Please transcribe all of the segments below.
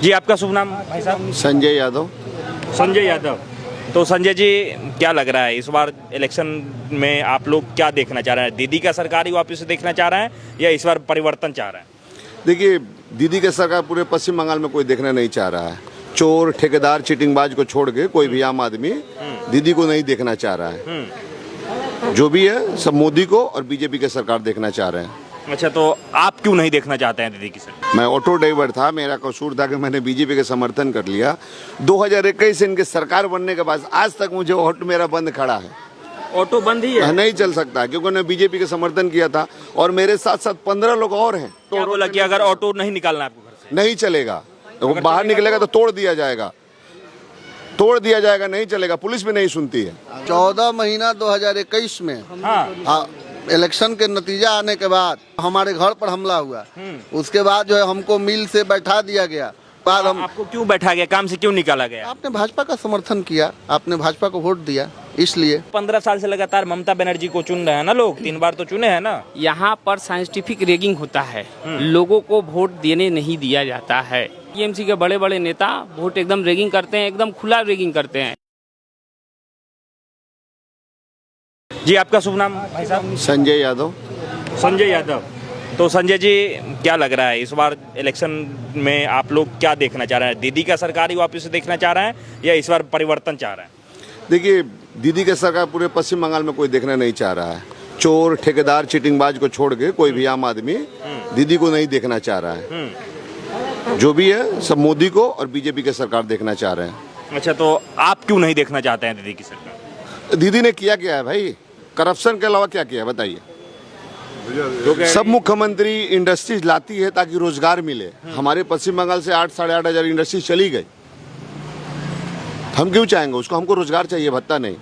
जी, आपका शुभ नाम भाई साहब? संजय यादव। संजय यादव। तो संजय जी, क्या लग रहा है इस बार इलेक्शन में आप लोग क्या देखना चाह रहे हैं? दीदी का सरकार ही वापस से देखना चाह रहे हैं या इस बार परिवर्तन चाह रहे हैं? देखिए, दीदी का सरकार पूरे पश्चिम बंगाल में कोई देखना नहीं चाह रहा है। चोर, ठेकेदार, चीटिंगबाज को छोड़ के कोई भी आम आदमी दीदी को नहीं देखना चाह रहा है। जो भी है सब मोदी को और बीजेपी की सरकार देखना चाह रहे हैं। अच्छा, तो आप क्यों नहीं देखना चाहते हैं दीदी की सरकार? मैं ऑटो ड्राइवर था, मेरा कसूर था कि मैंने बीजेपी का समर्थन कर लिया। 2021 से इनके सरकार बनने के बाद आज तक मुझे ऑटो मेरा बंद खड़ा है। ऑटो बंद ही है? नहीं चल सकता क्योंकि उन्होंने बीजेपी का समर्थन किया था और मेरे साथ साथ 15 लोग और हैं। क्या बोला कि अगर ऑटो नहीं निकालना है आपको घर से? नहीं चलेगा, तो बाहर निकलेगा तो तोड़ दिया जाएगा, नहीं चलेगा। पुलिस भी नहीं सुनती है। 14 महीना 2021 में हाँ, इलेक्शन के नतीजा आने के बाद हमारे घर पर हमला हुआ। उसके बाद जो है हमको मिल से बैठा दिया गया। बाद हम आपको क्यों बैठा गया? काम से क्यों निकाला गया? आपने भाजपा का समर्थन किया, आपने भाजपा को वोट दिया, इसलिए 15 साल से लगातार ममता बनर्जी को चुन रहे हैं ना लोग, 3 बार तो चुने हैं ना। यहाँ पर साइंटिफिक रेगिंग होता है, लोगों को वोट देने नहीं दिया जाता है। टीएमसी के बड़े बड़े नेता वोट एकदम रेगिंग करते हैं, एकदम खुला रेगिंग करते हैं। जी, आपका शुभ नाम भाई साहब? संजय यादव। संजय यादव। तो संजय जी, क्या लग रहा है इस बार इलेक्शन में आप लोग क्या देखना चाह रहे हैं? दीदी का सरकार ही वापस से देखना चाह रहे हैं या इस बार परिवर्तन चाह रहे हैं? देखिए, दीदी का सरकार पूरे पश्चिम बंगाल में कोई देखना नहीं चाह रहा है। चोर, ठेकेदार, चीटिंगबाज को छोड़ के कोई भी आम आदमी दीदी को नहीं देखना चाह रहा है। जो भी है सब मोदी को और बीजेपी की सरकार देखना चाह रहे हैं। अच्छा, तो आप क्यों नहीं देखना चाहते हैं दीदी की सरकार? दीदी ने किया क्या है भाई? करप्शन के अलावा क्या किया है बताइए? तो सब मुख्यमंत्री इंडस्ट्रीज लाती है ताकि रोजगार मिले। हमारे पश्चिम बंगाल से 8 साढ़े 8 हजार इंडस्ट्रीज चली गई। हम क्यों चाहेंगे उसको? हमको रोजगार चाहिए, भत्ता नहीं।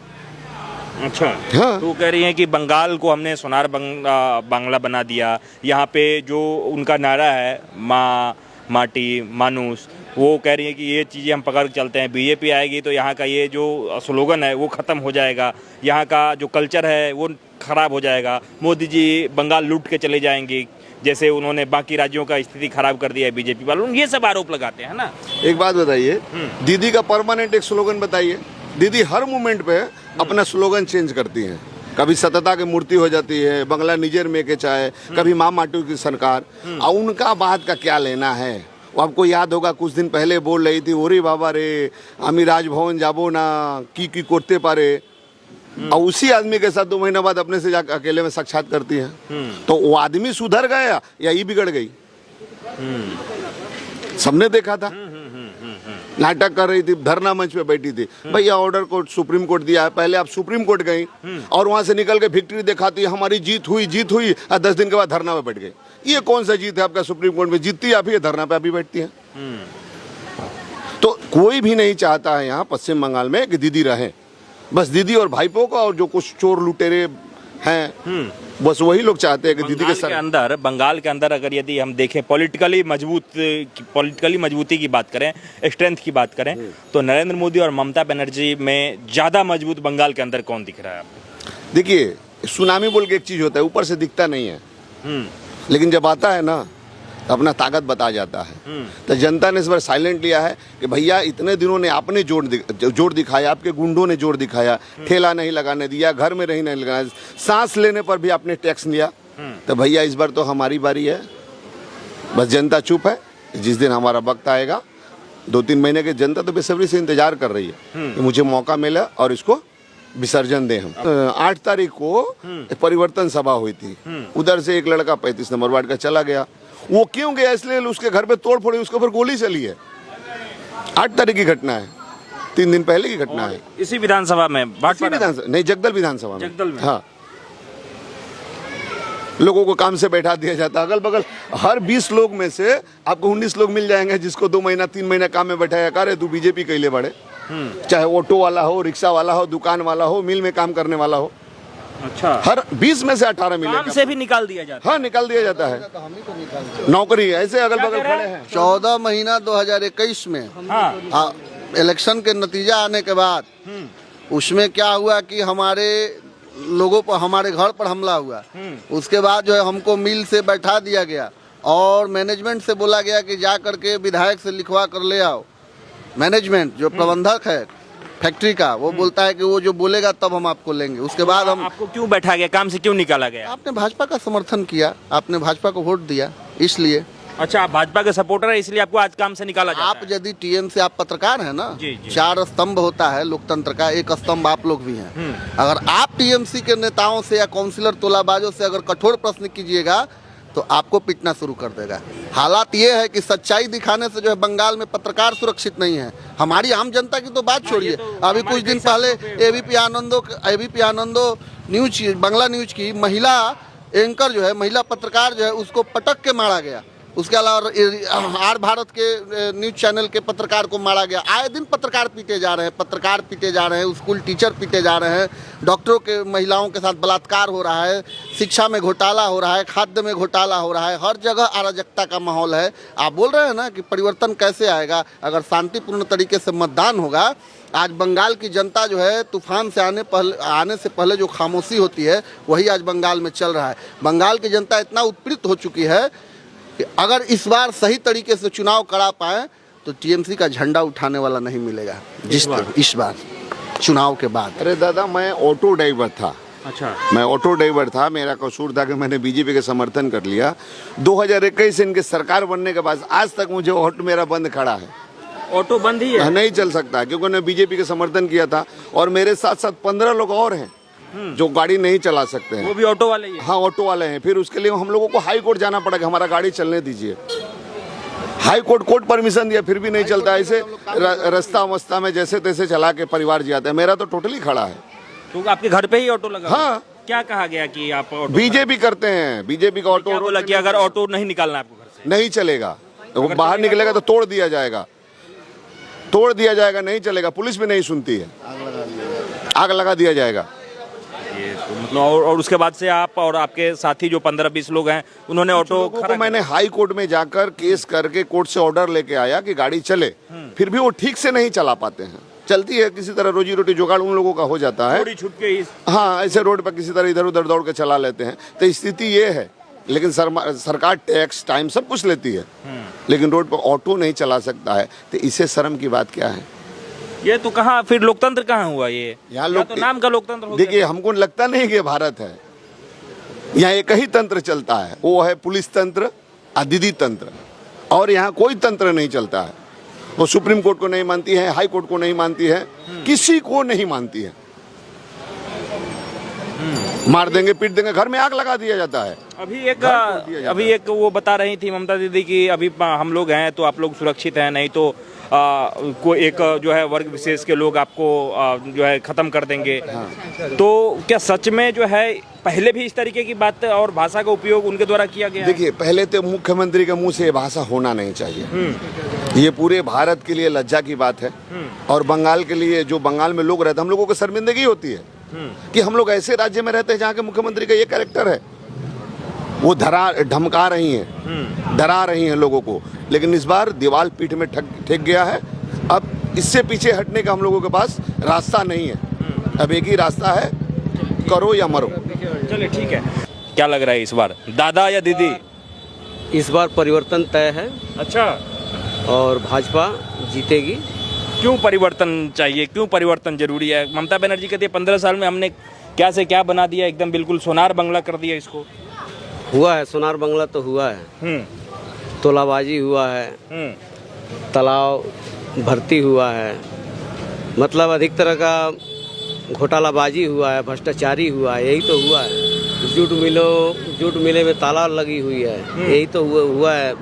अच्छा, हाँ। तो कह रही हैं कि बंगाल को हमने सोनार बांग्ला बना दिया। यहाँ पे जो उनका नारा है माँ माटी मानुस, वो कह रही है कि ये चीज़ें हम पकड़ के चलते हैं। बीजेपी आएगी तो यहाँ का ये जो स्लोगन है वो ख़त्म हो जाएगा, यहाँ का जो कल्चर है वो ख़राब हो जाएगा। मोदी जी बंगाल लूट के चले जाएंगे, जैसे उन्होंने बाकी राज्यों का स्थिति खराब कर दिया है बीजेपी वालों। ये सब आरोप लगाते हैं ना। एक बात बताइए, दीदी का परमानेंट एक स्लोगन बताइए। दीदी हर मोमेंट पे अपना स्लोगन चेंज करती हैं। कभी सतता की मूर्ति हो जाती है, बंगला निजेर में के चाहे, कभी माँ माटू की सरकार। और उनका बात का क्या लेना है? वो आपको याद होगा कुछ दिन पहले बोल रही थी, ओरे बाबा रे आमी राजभवन जाबो ना की करते पारे। और उसी आदमी के साथ 2 महीना बाद अपने से जाकर अकेले में साक्षात करती है। तो वो आदमी सुधर गया या ये बिगड़ गई? सबने देखा था, नाटक कर रही थी, धरना मंच पे बैठी थी। भैया ऑर्डर कोर्ट सुप्रीम कोर्ट दिया है, पहले आप सुप्रीम कोर्ट गई और वहां से निकल के विक्ट्री दिखाती, हमारी जीत हुई और 10 दिन के बाद धरना पे बैठ गई। ये कौन सा जीत है आपका? सुप्रीम कोर्ट में जीतती आप ही, धरना पे अभी बैठती है। तो कोई भी नहीं चाहता है यहाँ पश्चिम बंगाल में कि दीदी रहे। बस दीदी और भाईपों का और जो कुछ चोर लुटेरे हैं बस वही लोग चाहते हैं कि दीदी के बंगाल के अंदर अगर यदि हम देखें पॉलिटिकली मजबूती की बात करें, स्ट्रेंथ की बात करें, तो नरेंद्र मोदी और ममता बनर्जी में ज़्यादा मजबूत बंगाल के अंदर कौन दिख रहा है आपको? देखिए, सुनामी बोल के एक चीज होता है, ऊपर से दिखता नहीं है, लेकिन जब आता है ना तो अपना ताकत बता जाता है। तो जनता ने इस बार साइलेंट लिया है कि भैया इतने दिनों ने आपने जोर दिखाया, आपके गुंडों ने जोर दिखाया, ठेला नहीं लगाने दिया, घर में नहीं लगाना, सांस लेने पर भी आपने टैक्स लिया। तो भैया इस बार तो हमारी बारी है। बस जनता चुप है। जिस दिन हमारा वक्त आएगा, 2-3 महीने की जनता तो बेसब्री से इंतजार कर रही है कि मुझे मौका मिला और इसको विसर्जन दें हम। 8 तारीख को परिवर्तन सभा हुई थी, उधर से एक लड़का 35 नंबर वार्ड का चला गया। वो क्यों गया? इसलिए उसके घर पे तोड़ फोड़ी, उसके ऊपर गोली चली है। 8 तारीख की घटना है, 3 दिन पहले की घटना है। इसी विधानसभा में नहीं, जगदल विधानसभा में। हाँ, लोगों को काम से बैठा दिया जाता। अगल बगल हर 20 लोग में से आपको 19 लोग मिल जाएंगे जिसको 2 महीना 3 महीना काम में बैठाया। करे तू बीजेपी कैले बड़े, चाहे ऑटो वाला हो, रिक्शा वाला हो, दुकान वाला हो, मिल में काम करने वाला हो। अच्छा, हर 20 में से 18 मिलेगा। काम से भी निकाल दिया जाता है? हाँ, निकाल दिया जाता है। नौकरी ऐसे अगल बगल खड़े हैं। 14 महीना 2021 में इलेक्शन के नतीजा आने के बाद उसमें क्या हुआ कि हमारे लोगों पर, हमारे घर पर हमला हुआ। उसके बाद जो है हमको मिल से बैठा दिया गया और मैनेजमेंट से बोला गया कि जा करके विधायक से लिखवा कर ले आओ। मैनेजमेंट जो प्रबंधक है फैक्ट्री का, वो बोलता है कि वो जो बोलेगा तब हम आपको लेंगे। उसके बाद हम, आपको क्यों बैठा गया, काम से क्यों निकाला गया? आपने भाजपा का समर्थन किया, आपने भाजपा को वोट दिया, इसलिए। अच्छा, आप भाजपा के सपोर्टर है इसलिए आपको आज काम से निकाला जाता आप है? यदि टीएम से, आप पत्रकार हैं ना, जी, जी। 4 स्तंभ होता है लोकतंत्र का, एक स्तंभ आप लोग भी हैं। अगर आप टीएमसी के नेताओं से या काउंसिलर तोलाबाजों से अगर कठोर प्रश्न कीजिएगा तो आपको पिटना शुरू कर देगा। हालात ये है कि सच्चाई दिखाने से जो है बंगाल में पत्रकार सुरक्षित नहीं है। हमारी आम जनता की तो बात छोड़िए, अभी कुछ दिन पहले एबीपी आनंदो न्यूज, बांग्ला न्यूज की महिला एंकर जो है, महिला पत्रकार जो है, उसको पटक के मारा गया। उसके अलावा आर भारत के न्यूज चैनल के पत्रकार को मारा गया। आए दिन पत्रकार पीटे जा रहे हैं, पत्रकार पीटे जा रहे हैं, स्कूल टीचर पीटे जा रहे हैं, डॉक्टरों के महिलाओं के साथ बलात्कार हो रहा है, शिक्षा में घोटाला हो रहा है, खाद्य में घोटाला हो रहा है, हर जगह अराजकता का माहौल है। आप बोल रहे हैं ना कि परिवर्तन कैसे आएगा? अगर शांतिपूर्ण तरीके से मतदान होगा। आज बंगाल की जनता जो है तूफान से आने से पहले जो खामोशी होती है वही आज बंगाल में चल रहा है। बंगाल की जनता इतना उत्प्रेरित हो चुकी है कि अगर इस बार सही तरीके से चुनाव करा पाए तो टीएमसी का झंडा उठाने वाला नहीं मिलेगा इस बार चुनाव के बाद। अरे दादा, मैं ऑटो ड्राइवर था। अच्छा, मैं ऑटो ड्राइवर था, मेरा कसूर था कि मैंने बीजेपी का समर्थन कर लिया। 2021 से इनके सरकार बनने के बाद आज तक मुझे ऑटो मेरा बंद खड़ा है। ऑटो बंद ही है? नहीं चल सकता क्योंकि मैंने बीजेपी का समर्थन किया था और मेरे साथ साथ 15 लोग और हैं जो गाड़ी नहीं चला सकते हैं। वो भी ऑटो वाले ही है? हाँ, ऑटो वाले हैं। फिर उसके लिए हम लोगों को हाई कोर्ट जाना पड़ेगा, हमारा गाड़ी चलने दीजिए। हाई कोर्ट परमिशन दिया फिर भी नहीं चलता। ऐसे रास्ता मस्ता में जैसे तैसे चला के परिवार जाते हैं। मेरा तो टोटली खड़ा है। तो आपके घर पे ही ऑटो लगा? हाँ। क्या कहा गया कि आप ऑटो? बीजेपी करते हैं, बीजेपी का ऑटो। बोला कि अगर ऑटो नहीं निकालना आपको घर से? नहीं चलेगा, वो बाहर निकलेगा तो तोड़ दिया जाएगा, नहीं चलेगा। पुलिस भी नहीं सुनती है, आग लगा दिया जाएगा। ये तो मतलब और उसके बाद से आप और आपके साथी जो 15-20 लोग हैं उन्होंने ऑटो को मैंने हाई कोर्ट में जाकर केस करके कोर्ट से ऑर्डर लेके आया कि गाड़ी चले, फिर भी वो ठीक से नहीं चला पाते हैं। चलती है, किसी तरह रोजी रोटी जुगाड़ उन लोगों का हो जाता है, थोड़ी छूट के। हाँ, ऐसे रोड पर किसी तरह इधर उधर दौड़ के चला लेते हैं। तो स्थिति ये है। लेकिन सरकार टैक्स टाइम सब कुछ लेती है, लेकिन रोड पर ऑटो नहीं चला सकता है। तो इससे शर्म की बात क्या है? ये तो कहाँ फिर लोकतंत्र कहाँ हुआ? ये यहाँ लोग तो नाम का लोकतंत्र हो देखिए, हमको लगता नहीं कि भारत है। यहाँ एक ही तंत्र चलता है, वो है पुलिस तंत्र, अदिति तंत्र, और यहाँ कोई तंत्र नहीं चलता है। वो सुप्रीम कोर्ट को नहीं मानती है, हाई कोर्ट को नहीं मानती है, किसी को नहीं मानती है। मार देंगे, पीट देंगे, घर में आग लगा दिया जाता है। अभी एक वो बता रही थी ममता दीदी कि अभी हम लोग हैं तो आप लोग सुरक्षित हैं, नहीं तो कोई एक जो है वर्ग विशेष के लोग आपको जो है खत्म कर देंगे। तो क्या सच में जो है पहले भी इस तरीके की बात और भाषा का उपयोग उनके द्वारा किया गया? देखिए, पहले तो मुख्यमंत्री के मुंह से ये भाषा होना नहीं चाहिए। ये पूरे भारत के लिए लज्जा की बात है। और बंगाल के लिए, जो बंगाल में लोग रहते हैं, हम लोगों को शर्मिंदगी होती है कि हम लोग ऐसे राज्य में रहते हैं जहाँ के मुख्यमंत्री का ये कैरेक्टर है। वो धमका रही हैं, डरा रही हैं लोगों को। लेकिन इस बार दीवार पीठ में ठेक गया है। अब इससे पीछे हटने का हम लोगों के पास रास्ता नहीं है। अब एक ही रास्ता है, करो या मरो। चलिए ठीक है। क्या लग रहा है इस बार, दादा या दीदी? इस बार परिवर्तन तय है। अच्छा, और भाजपा जीतेगी। क्यों परिवर्तन चाहिए, क्यों परिवर्तन जरूरी है? ममता बनर्जी कहती है 15 साल में हमने क्या से क्या बना दिया, एकदम बिल्कुल सोनार बंगला कर दिया इसको। हुआ है, सोनार बंगला तो हुआ है, तोलाबाजी हुआ है, तालाब भर्ती हुआ है, मतलब अधिक तरह का घोटालाबाजी हुआ है, भ्रष्टाचारी हुआ है, यही तो हुआ है। जूट मिले में ताला लगी हुई है, यही तो हुआ है।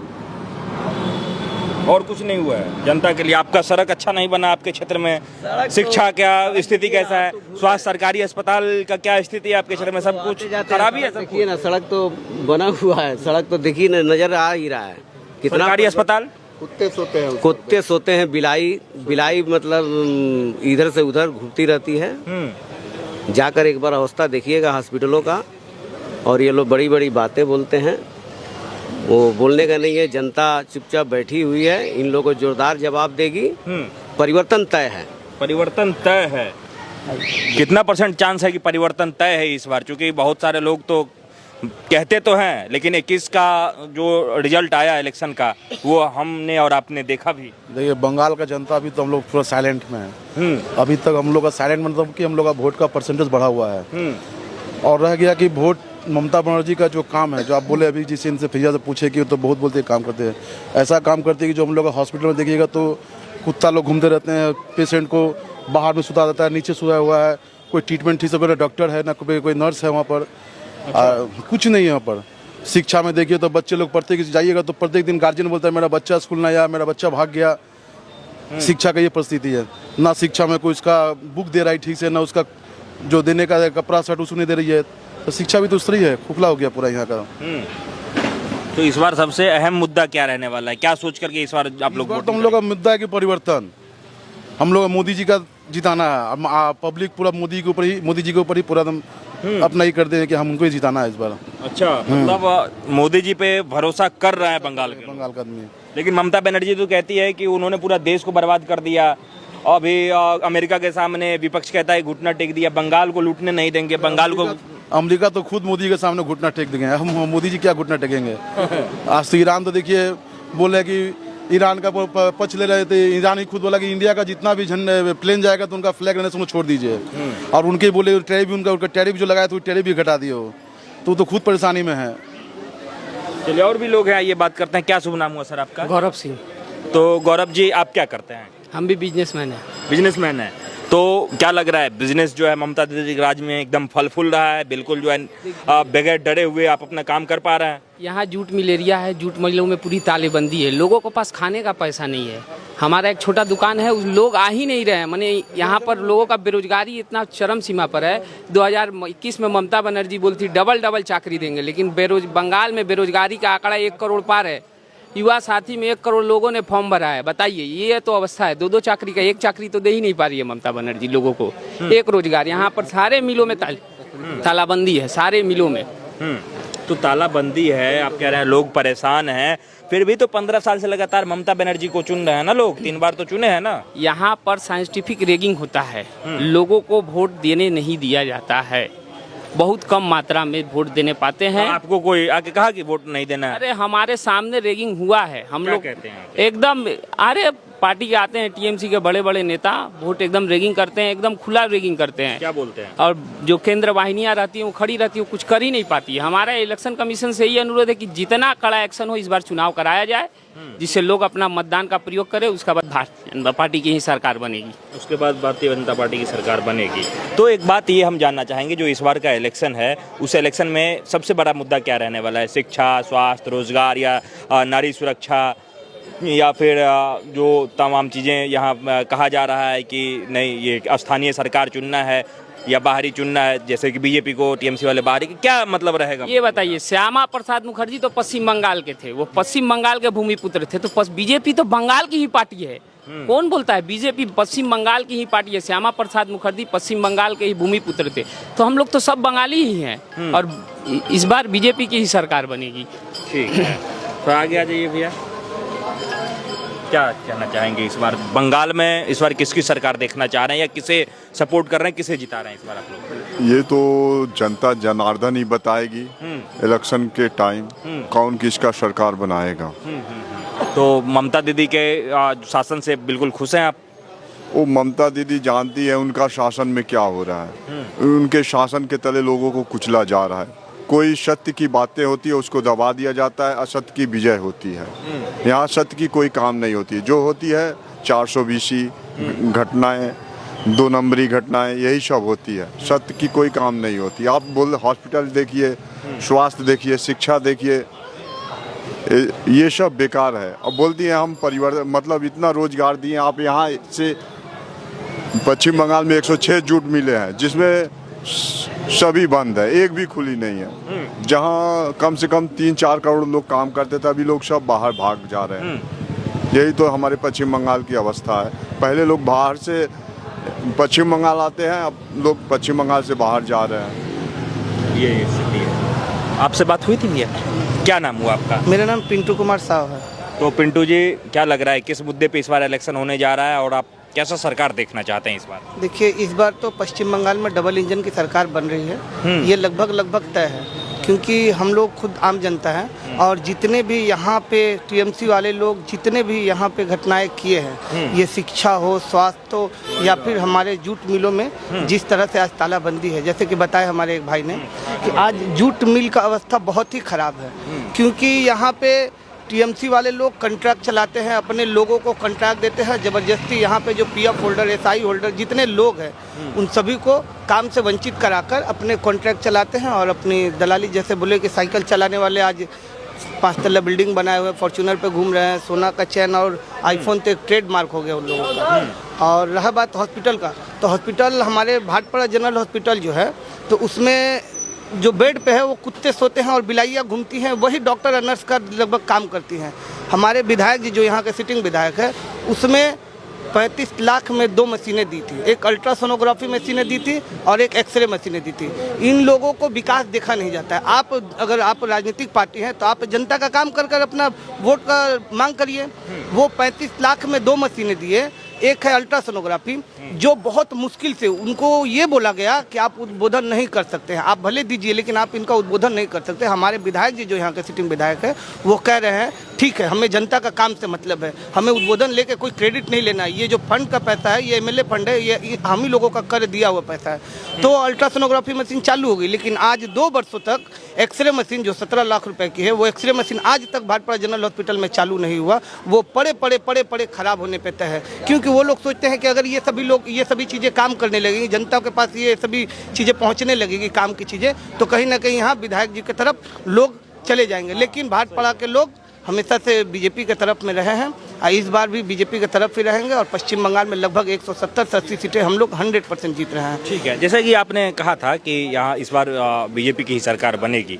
और कुछ नहीं हुआ है जनता के लिए? आपका सड़क अच्छा नहीं बना आपके क्षेत्र में? शिक्षा क्या स्थिति कैसा है? स्वास्थ्य सरकारी अस्पताल का क्या स्थिति है आपके क्षेत्र में? सब कुछ खराबी है। देखिए ना, सड़क तो बना हुआ है, सड़क तो देखिए ना, नजर आ ही रहा है। कितना सरकारी अस्पताल? कुत्ते सोते हैं, बिलाई मतलब इधर से उधर घूमती रहती है। जाकर एक बार अवस्था देखिएगा हॉस्पिटलों का। और ये लोग बड़ी बड़ी बातें बोलते हैं, वो बोलने का नहीं है। जनता चुपचाप बैठी हुई है, इन लोगों को जोरदार जवाब देगी। परिवर्तन तय है। परिवर्तन तय है। कितना % चांस है कि परिवर्तन तय है इस बार? क्योंकि बहुत सारे लोग तो कहते तो हैं, लेकिन 21 का जो रिजल्ट आया इलेक्शन का वो हमने और आपने देखा भी। देखिए बंगाल का जनता अभी तो हम लोग पूरा साइलेंट में है। अभी तक हम लोग का साइलेंट मतलब कि हम लोग का वोट का परसेंटेज बढ़ा हुआ है। और रह गया कि वोट ममता बनर्जी का जो काम है, जो आप बोले अभी जिस इनसे फिजा से पूछे कि तो बहुत बोलते काम करते हैं, ऐसा काम करते हैं कि जो हम लोग का हॉस्पिटल में देखिएगा तो कुत्ता लोग घूमते रहते हैं, पेशेंट को बाहर में सुता देता है, नीचे सोया हुआ है, कोई ट्रीटमेंट ठीक से कोई डॉक्टर है ना कोई नर्स है वहाँ पर। कुछ नहीं है वहाँ पर। शिक्षा में देखिए तो बच्चे लोग पढ़ते कि जाइएगा तो प्रत्येक दिन गार्जियन बोलता है मेरा बच्चा स्कूल ना आया, मेरा बच्चा भाग गया। शिक्षा का ये परिस्थिति है, ना शिक्षा में कोई उसका बुक दे रहा है ठीक से, ना उसका जो देने का कपड़ा शर्ट उसको नहीं दे रही है। तो शिक्षा भी तो उस तरह है, खोखला हो गया पूरा यहाँ का। तो इस बार सबसे अहम मुद्दा क्या रहने वाला है, क्या सोच करके इस बार आप लोग वोट तो हम लोग का मुद्दा है कि परिवर्तन, हम लोग मोदी जी का जिताना है। पब्लिक पूरा मोदी जी के ऊपर ही पूरा अपना ही कर दे कि हम उनको ही जिताना है इस बार। अच्छा, मतलब मोदी जी पे भरोसा कर रहा है बंगाल का आदमी। लेकिन ममता बनर्जी तो कहती है कि उन्होंने पूरा देश को बर्बाद कर दिया। अभी अमेरिका के सामने विपक्ष कहता है घुटना टेक दिया, बंगाल को लूटने नहीं देंगे, बंगाल को। अमेरिका तो खुद मोदी के सामने घुटना टेक देंगे, हम मोदी जी क्या घुटना टेकेंगे। आज तो ईरान तो देखिए बोले कि ईरान का पक्ष ले रहे थे, ईरान ही खुद बोला कि इंडिया का जितना भी झंडा प्लेन जाएगा तो उनका फ्लैग रहने से छोड़ दीजिए। और उनके बोले टैरिफ भी उनका टैरिफ जो लगाया तो टैरिफ भी घटा दिए हो, तो खुद परेशानी में है। चलिए और भी लोग हैं, ये बात करते हैं। क्या शुभ नाम हुआ सर आपका? गौरव सिंह। तो गौरव जी आप क्या करते हैं? हम भी बिजनेसमैन हैं। बिजनेसमैन है, तो क्या लग रहा है बिजनेस जो है ममता दीदी के राज में एकदम फल फूल रहा है, बिल्कुल जो है बगैर डरे हुए आप अपना काम कर पा रहे हैं? यहाँ जूट मिल एरिया है, जूट मिलों में पूरी तालेबंदी है, लोगों के पास खाने का पैसा नहीं है। हमारा एक छोटा दुकान है, उस लोग आ ही नहीं रहे हैं। माने यहाँ पर लोगों का बेरोजगारी इतना चरम सीमा पर है। 2021 में ममता बनर्जी बोलती डबल चाकरी देंगे, लेकिन बंगाल में बेरोजगारी का आंकड़ा 1 करोड़ पार है। युवा साथी में 1 करोड़ लोगों ने फॉर्म भरा है। बताइए, ये तो अवस्था है। 2 चाकरी का 1 चाकरी तो दे ही नहीं पा रही है ममता बनर्जी लोगों को। एक रोजगार यहाँ पर सारे मिलों में तालाबंदी है, सारे मिलों में। तो तालाबंदी है, आप कह रहे हैं लोग परेशान हैं, फिर भी तो 15 साल से लगातार ममता बनर्जी को चुन रहे हैं ना लोग, 3 बार तो चुने हैं ना। यहाँ पर साइंटिफिक रेगिंग होता है, लोगों को वोट देने नहीं दिया जाता है। बहुत कम मात्रा में वोट देने पाते हैं। आपको कोई आके कहा कि वोट नहीं देना है? अरे हमारे सामने रेगिंग हुआ है। हम लोग कहते हैं एकदम, अरे पार्टी के आते हैं टीएमसी के बड़े बड़े नेता, वोट एकदम रेगिंग करते हैं, एकदम खुला रेगिंग करते हैं। क्या बोलते हैं? और जो केंद्र वाहिनियां रहती हैं वो खड़ी रहती है, वो कुछ कर ही नहीं पाती है। हमारा इलेक्शन कमीशन से यही अनुरोध है कि जितना कड़ा एक्शन हो इस बार चुनाव कराया जाए, जिससे लोग अपना मतदान का प्रयोग करें। उसके बाद भारतीय जनता पार्टी की ही सरकार बनेगी। उसके बाद भारतीय जनता पार्टी की सरकार बनेगी। तो एक बात ये हम जानना चाहेंगे, जो इस बार का इलेक्शन है उस इलेक्शन में सबसे बड़ा मुद्दा क्या रहने वाला है? शिक्षा, स्वास्थ्य, रोजगार, या नारी सुरक्षा, या फिर जो तमाम चीज़ें यहाँ कहा जा रहा है कि नहीं ये स्थानीय सरकार चुनना है या बाहरी चुनना है, जैसे कि बीजेपी को टीएमसी वाले बाहरी, क्या मतलब रहेगा? ये बताइए, श्यामा प्रसाद मुखर्जी तो पश्चिम बंगाल के थे, वो पश्चिम बंगाल के भूमिपुत्र थे। तो बीजेपी तो बंगाल की ही पार्टी है। कौन बोलता है? बीजेपी पश्चिम बंगाल की ही पार्टी है। श्यामा प्रसाद मुखर्जी पश्चिम बंगाल के ही भूमिपुत्र थे। तो हम लोग तो सब बंगाली ही हैं, और इस बार बीजेपी की ही सरकार बनेगी। ठीक है, तो आगे आ जाइए भैया, क्या कहना चाहेंगे इस बार बंगाल में? इस बार किसकी सरकार देखना चाह रहे हैं, या किसे सपोर्ट कर रहे हैं, किसे जिता रहे हैं इस बार आप लोग? ये तो जनता जनार्दन ही बताएगी इलेक्शन के टाइम कौन किसका सरकार बनाएगा। तो ममता दीदी के शासन से बिल्कुल खुश हैं आप? वो ममता दीदी जानती है उनका शासन में क्या हो रहा है। उनके शासन के तले लोगों को कुचला जा रहा है। कोई सत्य की बातें होती है उसको दबा दिया जाता है, असत्य की विजय होती है। यहाँ सत्य की कोई काम नहीं होती है। जो होती है 420 घटनाएं, 2 नंबरी घटनाएं, यही सब होती है। सत्य की कोई काम नहीं होती। आप बोल हॉस्पिटल देखिए, स्वास्थ्य देखिए, शिक्षा देखिए, ये सब बेकार है। अब बोलती हैं हम परिवर्तन, मतलब इतना रोजगार दिए। आप यहाँ से पश्चिम बंगाल में 106 जूट मिले हैं, जिसमें सभी बंद है, एक भी खुली नहीं है। जहाँ कम से कम 3-4 करोड़ लोग काम करते थे, अभी लोग सब बाहर भाग जा रहे हैं। यही तो हमारे पश्चिम बंगाल की अवस्था है। पहले लोग बाहर से पश्चिम बंगाल आते हैं, अब लोग पश्चिम बंगाल से बाहर जा रहे हैं। ये स्थिति है। आपसे बात हुई थी भैया? क्या नाम हुआ आपका? मेरा नाम पिंटू कुमार साहु है। तो पिंटू जी, क्या लग रहा है किस मुद्दे पे इस बार इलेक्शन होने जा रहा है, और आप कैसा सरकार देखना चाहते हैं इस बार? देखिए, इस बार तो पश्चिम बंगाल में डबल इंजन की सरकार बन रही है। ये लगभग तय है। क्योंकि हम लोग खुद आम जनता हैं और जितने भी यहाँ पे टीएमसी वाले लोग जितने भी यहाँ पे घटनाएं किए हैं, ये शिक्षा हो, स्वास्थ्य हो या फिर हमारे जूट मिलों में जिस तरह से आज तालाबंदी है, जैसे कि बताया हमारे एक भाई ने कि आज जूट मिल का अवस्था बहुत ही ख़राब है। क्योंकि यहाँ पे टीएमसी वाले लोग कॉन्ट्रैक्ट चलाते हैं, अपने लोगों को कॉन्ट्रैक्ट देते हैं ज़बरदस्ती। यहाँ पे जो पीएफ होल्डर, एसआई होल्डर जितने लोग हैं उन सभी को काम से वंचित कराकर अपने कॉन्ट्रैक्ट चलाते हैं और अपनी दलाली, जैसे बोले कि साइकिल चलाने वाले आज 5 तल्ला बिल्डिंग बनाए हुए फॉर्च्यूनर पे घूम रहे हैं, सोना का चैन और आईफोन तो एक ट्रेडमार्क हो गया उन लोगों का। और रहा बात हॉस्पिटल का, तो हॉस्पिटल हमारे भाटपाड़ा जनरल हॉस्पिटल जो है तो उसमें जो बेड पे है वो कुत्ते सोते हैं और बिलाइयाँ घूमती हैं, वही डॉक्टर और नर्स का लगभग काम करती हैं। हमारे विधायक जी जो यहाँ के सिटिंग विधायक है उसमें 35 लाख में 2 मशीनें दी थी, एक अल्ट्रासोनोग्राफी मशीनें दी थी और एक एक्सरे मशीनें दी थी। इन लोगों को विकास देखा नहीं जाता है। अगर आप राजनीतिक पार्टी हैं तो आप जनता का काम कर कर अपना वोट का मांग करिए। वो 35 लाख में 2 मशीनें दिए, एक है अल्ट्रासोनोग्राफी जो बहुत मुश्किल से उनको ये बोला गया कि आप उद्बोधन नहीं कर सकते हैं, आप भले दीजिए लेकिन आप इनका उद्बोधन नहीं कर सकते। हमारे विधायक जी जो यहाँ के सिटिंग विधायक है वो कह रहे हैं ठीक है, हमें जनता का काम से मतलब है, हमें उद्बोधन लेके कोई क्रेडिट नहीं लेना है, ये जो फंड का पैसा है ये एमएलए फंड है, ये हम ही लोगों का कर दिया हुआ पैसा है। तो अल्ट्रासोनोग्राफी मशीन चालू हो गई, लेकिन आज 2 वर्षों तक एक्सरे मशीन जो 17 लाख रुपए की है वो एक्सरे मशीन आज तक भाटपाड़ा जनरल हॉस्पिटल में चालू नहीं हुआ। वो पड़े खराब होने पे तय है, क्योंकि वो लोग सोचते हैं कि अगर ये सभी लोग ये सभी चीज़ें काम करने लगेंगी, जनता के पास ये सभी चीज़ें पहुंचने लगेगी काम की चीज़ें, तो कहीं ना कहीं यहाँ विधायक जी की तरफ लोग चले जाएंगे। लेकिन भाटपाड़ा के लोग हमेशा से बीजेपी के तरफ में रहे हैं और इस बार भी बीजेपी की तरफ ही रहेंगे और पश्चिम बंगाल में लगभग 170 से 80 सीटें हम लोग 100% जीत रहे हैं। ठीक है, जैसा कि आपने कहा था कि यहाँ इस बार बीजेपी की ही सरकार बनेगी,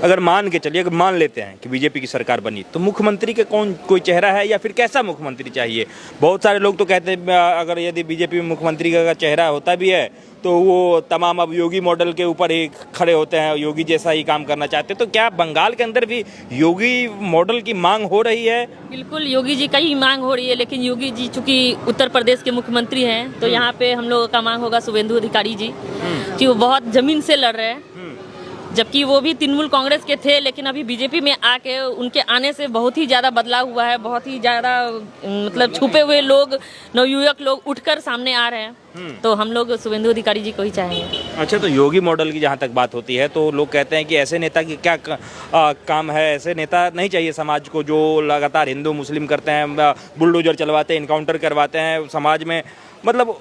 अगर मान के चलिए, अगर मान लेते हैं कि बीजेपी की सरकार बनी तो मुख्यमंत्री के कोई चेहरा है या फिर कैसा मुख्यमंत्री चाहिए? बहुत सारे लोग तो कहते हैं अगर यदि बीजेपी में मुख्यमंत्री का चेहरा होता भी है तो वो तमाम अब योगी मॉडल के ऊपर ही खड़े होते हैं, योगी जैसा ही काम करना चाहते हैं। तो क्या बंगाल के अंदर भी योगी मॉडल की मांग हो रही है? बिल्कुल योगी जी का ही मांग हो रही है, लेकिन योगी जी चूंकि उत्तर प्रदेश के मुख्यमंत्री हैं तो यहाँ पे हम लोगों का मांग होगा शुभेंदु अधिकारी जी, कि वो बहुत जमीन से लड़ रहे हैं, जबकि वो भी तृणमूल कांग्रेस के थे, लेकिन अभी बीजेपी में आके उनके आने से बहुत ही ज़्यादा बदलाव हुआ है, बहुत ही ज़्यादा मतलब छुपे हुए लोग, नवयुवक लोग उठकर सामने आ रहे हैं। तो हम लोग शुभेंदु अधिकारी जी को ही चाहेंगे। अच्छा, तो योगी मॉडल की जहाँ तक बात होती है तो लोग कहते हैं कि ऐसे नेता की क्या काम है, ऐसे नेता नहीं चाहिए समाज को जो लगातार हिंदू मुस्लिम करते हैं, बुलडोजर चलवाते हैं, इनकाउंटर करवाते हैं, समाज में मतलब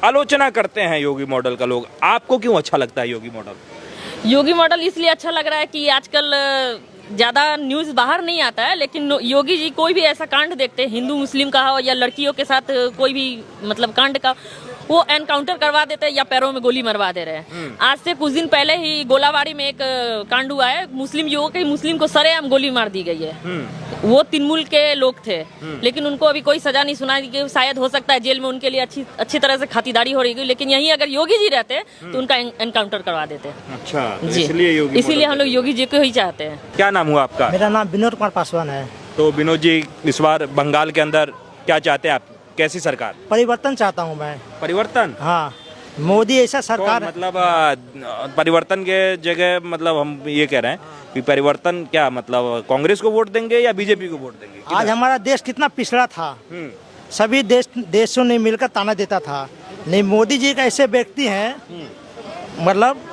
आलोचना करते हैं योगी मॉडल का लोग। आपको क्यों अच्छा लगता है योगी मॉडल? योगी मॉडल इसलिए अच्छा लग रहा है कि आजकल ज़्यादा न्यूज़ बाहर नहीं आता है, लेकिन योगी जी कोई भी ऐसा कांड देखते हैं, हिंदू मुस्लिम का हो या लड़कियों के साथ कोई भी मतलब कांड का, वो एनकाउंटर करवा देते हैं या पैरों में गोली मरवा दे रहे हैं। आज से कुछ दिन पहले ही गोलाबाड़ी में एक कांड हुआ है, मुस्लिम युवक ही मुस्लिम को सरेआम गोली मार दी गई है। वो तृणमूल के लोग थे, लेकिन उनको अभी कोई सजा नहीं सुनाई गई। शायद हो सकता है जेल में उनके लिए अच्छी तरह से खातिरदारी हो रही है, लेकिन यहीं अगर योगी जी रहते तो उनका एनकाउंटर करवा देते। अच्छा, जी, इसीलिए हम लोग योगी जी को ही चाहते हैं। क्या नाम हुआ आपका? मेरा नाम विनोद कुमार पासवान है। तो विनोद जी, इस बार बंगाल के अंदर क्या चाहते हैं आप? कैसी सरकार? परिवर्तन चाहता हूँ मैं। परिवर्तन? हाँ, मोदी ऐसा सरकार तो मतलब परिवर्तन के जगह मतलब हम ये कह रहे हैं कि परिवर्तन क्या मतलब कांग्रेस को वोट देंगे या बीजेपी को वोट देंगे? आज हमारा देश कितना पिछड़ा था, सभी देशों ने मिलकर ताना देता था। नहीं, मोदी जी का ऐसे व्यक्ति हैं मतलब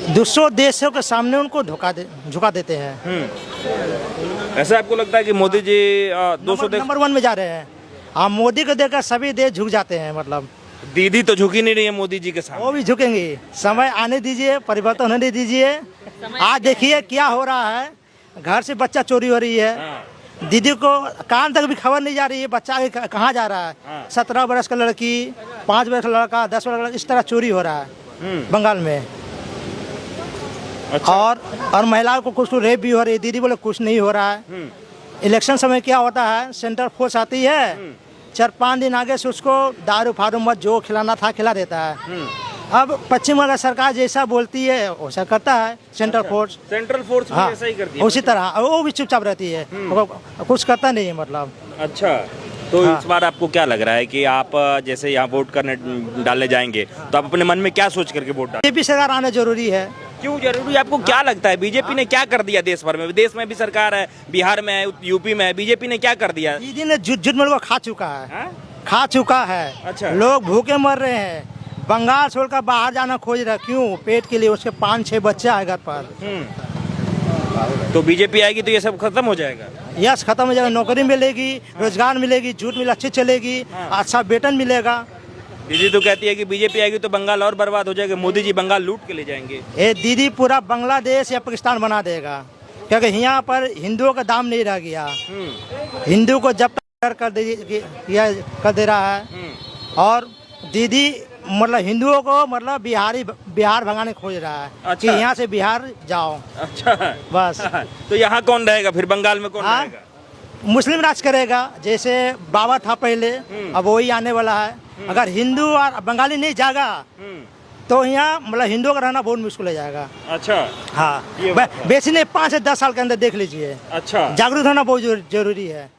दूसरों देशों के सामने उनको झुका देते हैं। ऐसा आपको लगता है कि मोदी जी 200 नंबर 1 में जा रहे हैं? हाँ, मोदी को देखकर सभी देश झुक जाते हैं। मतलब दीदी तो झुकी नहीं रही है मोदी जी के सामने। वो भी झुकेंगे, समय आने दीजिए, परिवर्तन होने दीजिए। आज देखिए क्या हो रहा है, घर से बच्चा चोरी हो रही है, दीदी को कान तक भी खबर नहीं जा रही है बच्चा कहाँ जा रहा है। 17 वर्ष का लड़की, 5 वर्ष का लड़का, 10 वर्ष का लड़का, इस तरह चोरी हो रहा है बंगाल में। अच्छा। और महिलाओं को कुछ रेप भी हो रही है, दीदी बोले कुछ नहीं हो रहा है। इलेक्शन समय क्या होता है, सेंट्रल फोर्स आती है, 4-5 दिन आगे से उसको दारू फारू मत जो खिलाना था खिला देता है। अब पश्चिम बंगाल सरकार जैसा बोलती है वैसा करता है सेंट्रल फोर्स। सेंट्रल फोर्स भी ऐसा ही करती है उसी तरह, वो भी चुपचाप रहती है, कुछ करता नहीं है मतलब। अच्छा, तो इस बार आपको क्या लग रहा है कि आप जैसे यहाँ वोट करने डालने जाएंगे तो आप अपने मन में क्या सोच करके वोट डालेंगे? बीजेपी सरकार आना जरूरी है। क्यों जरूरी? आपको क्या लगता है बीजेपी ने क्या कर दिया देश भर में? देश में भी सरकार है, बिहार में है, यूपी में है, बीजेपी ने क्या कर दिया? दीदी ने झूठ मूठ को खा चुका है। हाँ? खा चुका है। अच्छा। लोग भूखे मर रहे हैं। बंगाल छोड़कर बाहर जाना खोज रहा है। क्यों? पेट के लिए। उसके 5-6 बच्चे है घर पर। तो बीजेपी आएगी तो ये सब खत्म हो जाएगा? यस, खत्म हो जाएगा। नौकरी मिलेगी, रोजगार मिलेगी, झूठ मिल अच्छी चलेगी, अच्छा वेतन मिलेगा। दीदी तो कहती है कि बीजेपी आएगी तो बंगाल और बर्बाद हो जाएगा, मोदी जी बंगाल लूट के ले जाएंगे। ये दीदी पूरा बांग्लादेश या पाकिस्तान बना देगा, क्योंकि यहाँ पर हिंदुओं का दाम नहीं रह गया। हिंदू को जब तक कर दे रहा है। और दीदी मतलब हिंदुओं को मतलब बिहार भगाने खोज रहा है। अच्छा। कि यहाँ से बिहार जाओ। अच्छा, बस। तो यहाँ कौन रहेगा फिर? बंगाल में कौन रहेगा? मुस्लिम राज करेगा, जैसे बाबा था पहले, अब वही आने वाला है। अगर हिंदू और बंगाली नहीं जागा तो यहाँ मतलब हिंदुओं का रहना बहुत मुश्किल हो जाएगा। अच्छा। हाँ, बेसी नहीं 5 से 10 साल के अंदर देख लीजिए। अच्छा। जागरूक होना बहुत जरूरी है।